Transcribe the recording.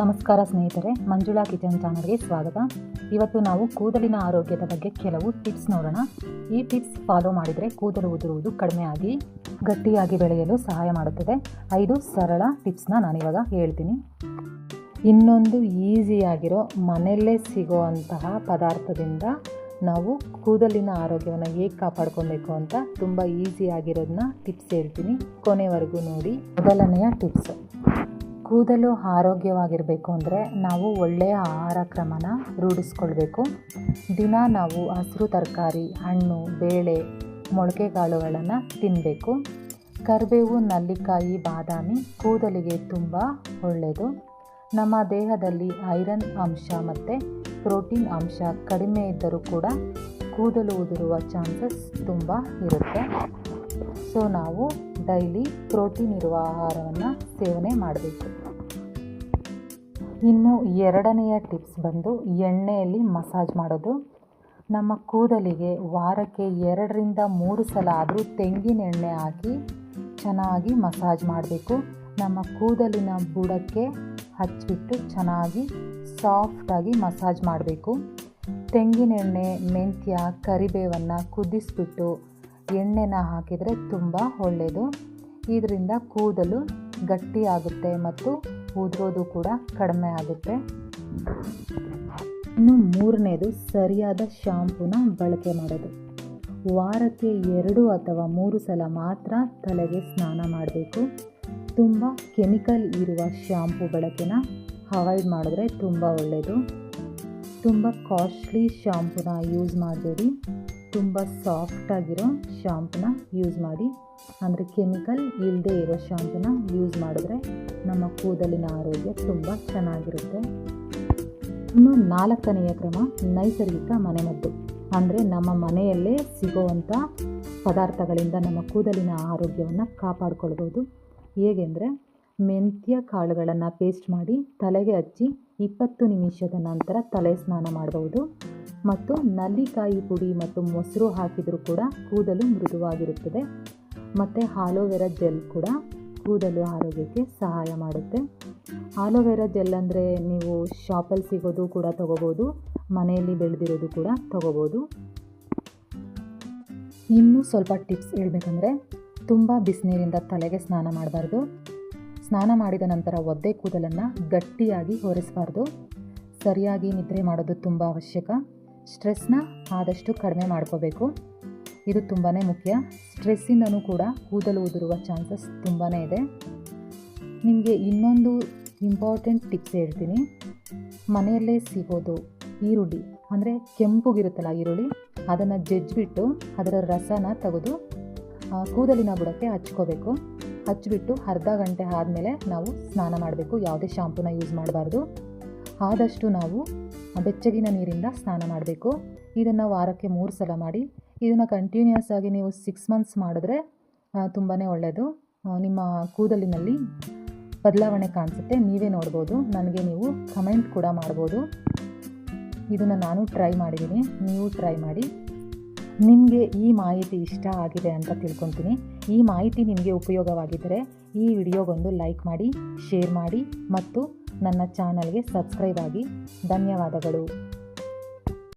ನಮಸ್ಕಾರ ಸ್ನೇಹಿತರೆ, ಮಂಜುಳಾ ಕಿಚನ್ ಚಾನಲ್ಗೆ ಸ್ವಾಗತ. ಇವತ್ತು ನಾವು ಕೂದಲಿನ ಆರೋಗ್ಯದ ಬಗ್ಗೆ ಕೆಲವು ಟಿಪ್ಸ್ ನೋಡೋಣ. ಈ ಟಿಪ್ಸ್ ಫಾಲೋ ಮಾಡಿದರೆ ಕೂದಲು ಉದುರುವುದು ಕಡಿಮೆಯಾಗಿ ಗಟ್ಟಿಯಾಗಿ ಬೆಳೆಯಲು ಸಹಾಯ ಮಾಡುತ್ತದೆ. 5 ಸರಳ ಟಿಪ್ಸ್ನ ನಾನಿವಾಗ ಹೇಳ್ತೀನಿ. ಇನ್ನೊಂದು ಈಸಿಯಾಗಿರೋ ಮನೆಯಲ್ಲೇ ಸಿಗೋವಂತಹ ಪದಾರ್ಥದಿಂದ ನಾವು ಕೂದಲಿನ ಆರೋಗ್ಯವನ್ನು ಹೇಗೆ ಕಾಪಾಡ್ಕೊಬೇಕು ಅಂತ ತುಂಬ ಈಸಿಯಾಗಿರೋದನ್ನ ಟಿಪ್ಸ್ ಹೇಳ್ತೀನಿ. ಕೊನೆವರೆಗೂ ನೋಡಿ. ಮೊದಲನೆಯ ಟಿಪ್ಸ್, ಕೂದಲು ಆರೋಗ್ಯವಾಗಿರಬೇಕು ಅಂದರೆ ನಾವು ಒಳ್ಳೆಯ ಆಹಾರ ಕ್ರಮನ ರೂಢಿಸ್ಕೊಳ್ಬೇಕು. ದಿನ ನಾವು ಹಸಿರು ತರಕಾರಿ, ಹಣ್ಣು, ಬೇಳೆ, ಮೊಳಕೆ ಕಾಳುಗಳನ್ನು ತಿನ್ನಬೇಕು. ಕರಿಬೇವು, ನೆಲ್ಲಿಕಾಯಿ, ಬಾದಾಮಿ ಕೂದಲಿಗೆ ತುಂಬ ಒಳ್ಳೆಯದು. ನಮ್ಮ ದೇಹದಲ್ಲಿ ಐರನ್ ಅಂಶ ಮತ್ತು ಪ್ರೋಟೀನ್ ಅಂಶ ಕಡಿಮೆ ಇದ್ದರೂ ಕೂಡ ಕೂದಲು ಉದುರುವ ಚಾನ್ಸಸ್ ತುಂಬ ಇರುತ್ತೆ. ಸೊ ನಾವು ಡೈಲಿ ಪ್ರೋಟೀನ್ ಇರುವ ಆಹಾರವನ್ನು ಸೇವನೆ ಮಾಡಬೇಕು. ಇನ್ನು ಎರಡನೆಯ ಟಿಪ್ಸ್ ಬಂದು ಎಣ್ಣೆಯಲ್ಲಿ ಮಸಾಜ್ ಮಾಡೋದು. ನಮ್ಮ ಕೂದಲಿಗೆ ವಾರಕ್ಕೆ 2ರಿಂದ 3 ಸಲ ಆದರೂ ತೆಂಗಿನ ಎಣ್ಣೆ ಹಾಕಿ ಚೆನ್ನಾಗಿ ಮಸಾಜ್ ಮಾಡಬೇಕು. ನಮ್ಮ ಕೂದಲಿನ ಬುಡಕ್ಕೆ ಹಚ್ಚಿಬಿಟ್ಟು ಚೆನ್ನಾಗಿ ಸಾಫ್ಟಾಗಿ ಮಸಾಜ್ ಮಾಡಬೇಕು. ತೆಂಗಿನ ಎಣ್ಣೆ, ಮೆಂತ್ಯ, ಕರಿಬೇವನ್ನು ಕುದಿಸ್ಬಿಟ್ಟು ಎಣ್ಣೆನ ಹಾಕಿದರೆ ತುಂಬ ಒಳ್ಳೆಯದು. ಇದರಿಂದ ಕೂದಲು ಗಟ್ಟಿಯಾಗುತ್ತೆ ಮತ್ತು ಉದುರೋದು ಕೂಡ ಕಡಿಮೆ ಆಗುತ್ತೆ. ಇನ್ನು ಮೂರನೇದು, ಸರಿಯಾದ ಶಾಂಪೂನ ಬಳಕೆ ಮಾಡೋದು. ವಾರಕ್ಕೆ 2 ಅಥವಾ 3 ಸಲ ಮಾತ್ರ ತಲೆಗೆ ಸ್ನಾನ ಮಾಡಬೇಕು. ತುಂಬ ಕೆಮಿಕಲ್ ಇರುವ ಶಾಂಪೂ ಬಳಕೆನ ಅವಾಯ್ಡ್ ಮಾಡಿದ್ರೆ ತುಂಬ ಒಳ್ಳೆಯದು. ತುಂಬ ಕಾಸ್ಟ್ಲಿ ಶಾಂಪೂನ ಯೂಸ್ ಮಾಡಬೇಡಿ. ತುಂಬ ಸಾಫ್ಟಾಗಿರೋ ಶಾಂಪೂನ ಯೂಸ್ ಮಾಡಿ. ಅಂದರೆ ಕೆಮಿಕಲ್ ಇಲ್ಲದೆ ಇರೋ ಶಾಂಪೂನ ಯೂಸ್ ಮಾಡಿದ್ರೆ ನಮ್ಮ ಕೂದಲಿನ ಆರೋಗ್ಯ ತುಂಬ ಚೆನ್ನಾಗಿರುತ್ತೆ. ಇನ್ನು 4ನೆಯ ಕ್ರಮ, ನೈಸರ್ಗಿಕ ಮನೆಮದ್ದು. ಅಂದರೆ ನಮ್ಮ ಮನೆಯಲ್ಲೇ ಸಿಗೋವಂಥ ಪದಾರ್ಥಗಳಿಂದ ನಮ್ಮ ಕೂದಲಿನ ಆರೋಗ್ಯವನ್ನು ಕಾಪಾಡ್ಕೊಳ್ಬೋದು. ಹೇಗೆಂದರೆ, ಮೆಂತ್ಯ ಕಾಳುಗಳನ್ನು ಪೇಸ್ಟ್ ಮಾಡಿ ತಲೆಗೆ ಹಚ್ಚಿ 20 ನಿಮಿಷದ ನಂತರ ತಲೆ ಸ್ನಾನ ಮಾಡಬಹುದು. ಮತ್ತು ನೆಲ್ಲಿಕಾಯಿ ಪುಡಿ ಮತ್ತು ಮೊಸರು ಹಾಕಿದರೂ ಕೂಡ ಕೂದಲು ಮೃದುವಾಗಿರುತ್ತದೆ. ಮತ್ತು ಆಲೋವೆರಾ ಜೆಲ್ ಕೂಡ ಕೂದಲು ಆರೋಗ್ಯಕ್ಕೆ ಸಹಾಯ ಮಾಡುತ್ತೆ. ಆಲೋವೆರಾ ಜೆಲ್ ಅಂದರೆ ನೀವು ಶಾಪಲ್ಲಿ ಸಿಗೋದು ಕೂಡ ತೊಗೋಬೋದು, ಮನೆಯಲ್ಲಿ ಬೆಳೆದಿರೋದು ಕೂಡ ತೊಗೋಬೋದು. ಇನ್ನೂ ಸ್ವಲ್ಪ ಟಿಪ್ಸ್ ಹೇಳಬೇಕಂದ್ರೆ, ತುಂಬ ಬಿಸಿನೀರಿಂದ ತಲೆಗೆ ಸ್ನಾನ ಮಾಡಬಾರ್ದು. ಸ್ನಾನ ಮಾಡಿದ ನಂತರ ಒದ್ದೆ ಕೂದಲನ್ನು ಗಟ್ಟಿಯಾಗಿ ಒರೆಸಬಾರ್ದು. ಸರಿಯಾಗಿ ನಿದ್ರೆ ಮಾಡೋದು ತುಂಬ ಅವಶ್ಯಕ. ಸ್ಟ್ರೆಸ್ನ ಆದಷ್ಟು ಕಡಿಮೆ ಮಾಡ್ಕೋಬೇಕು. ಇದು ತುಂಬಾ ಮುಖ್ಯ. ಸ್ಟ್ರೆಸ್ಸಿಂದನೂ ಕೂಡ ಕೂದಲು ಉದುರುವ ಚಾನ್ಸಸ್ ತುಂಬಾ ಇದೆ. ನಿಮಗೆ ಇನ್ನೊಂದು ಇಂಪಾರ್ಟೆಂಟ್ ಟಿಪ್ಸ್ ಹೇಳ್ತೀನಿ. ಮನೆಯಲ್ಲೇ ಸಿಗೋದು ಈರುಳ್ಳಿ, ಅಂದರೆ ಕೆಂಪುಗಿರುತ್ತಲ್ಲ ಈರುಳ್ಳಿ, ಅದನ್ನು ಜಜ್ಜಿಬಿಟ್ಟು ಅದರ ರಸನ ತೆಗೆದು ಕೂದಲಿನ ಬುಡಕ್ಕೆ ಹಚ್ಕೋಬೇಕು. ಹಚ್ಚಿಬಿಟ್ಟು ಅರ್ಧ ಗಂಟೆ ಆದಮೇಲೆ ನಾವು ಸ್ನಾನ ಮಾಡಬೇಕು. ಯಾವುದೇ ಶಾಂಪೂನ ಯೂಸ್ ಮಾಡಬಾರ್ದು. ಆದಷ್ಟು ನಾವು ಬೆಚ್ಚಗಿನ ನೀರಿಂದ ಸ್ನಾನ ಮಾಡಬೇಕು. ಇದನ್ನು ವಾರಕ್ಕೆ 3 ಸಲ ಮಾಡಿ. ಇದನ್ನು ಕಂಟಿನ್ಯೂಸ್ ಆಗಿ ನೀವು 6 ಮಂತ್ಸ್ ಮಾಡಿದ್ರೆ ತುಂಬಾ ಒಳ್ಳೆಯದು. ನಿಮ್ಮ ಕೂದಲಿನಲ್ಲಿ ಬದಲಾವಣೆ ಕಾಣಿಸುತ್ತೆ, ನೀವೇ ನೋಡ್ಬೋದು. ನನಗೆ ನೀವು ಕಮೆಂಟ್ ಕೂಡ ಮಾಡ್ಬೋದು. ಇದನ್ನು ನಾನು ಟ್ರೈ ಮಾಡಿದ್ದೀನಿ, ನೀವು ಟ್ರೈ ಮಾಡಿ. ನಿಮಗೆ ಈ ಮಾಹಿತಿ ಇಷ್ಟ ಆಗಿದೆ ಅಂತ ತಿಳ್ಕೊತೀನಿ. ಈ ಮಾಹಿತಿ ನಿಮಗೆ ಉಪಯೋಗವಾಗಿದ್ದರೆ ಈ ವಿಡಿಯೋಗೊಂದು ಲೈಕ್ ಮಾಡಿ, ಶೇರ್ ಮಾಡಿ ಮತ್ತು ನನ್ನ ಚಾನಲ್ಗೆ ಸಬ್ಸ್ಕ್ರೈಬ್ ಆಗಿ. ಧನ್ಯವಾದಗಳು.